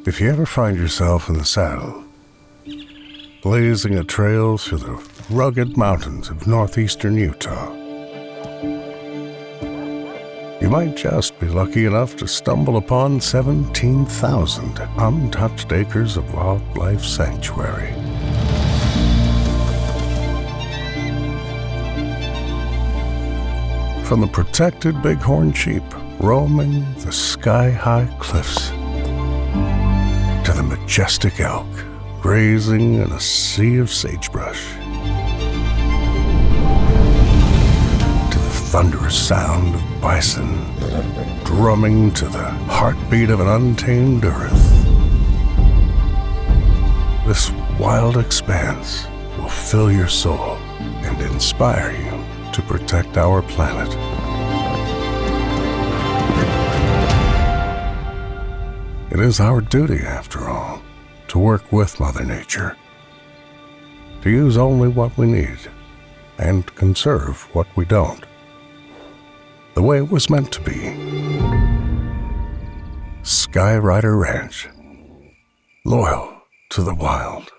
If you ever find yourself in the saddle, blazing a trail through the rugged mountains of northeastern Utah, you might just be lucky enough to stumble upon 17,000 untouched acres of wildlife sanctuary. From the protected bighorn sheep roaming the sky-high cliffs to the majestic elk grazing in a sea of sagebrush, to the thunderous sound of bison drumming to the heartbeat of an untamed earth. This wild expanse will fill your soul and inspire you to protect our planet. It is our duty, after all, to work with Mother Nature, to use only what we need and conserve what we don't, the way it was meant to be. Skyrider Ranch, loyal to the wild.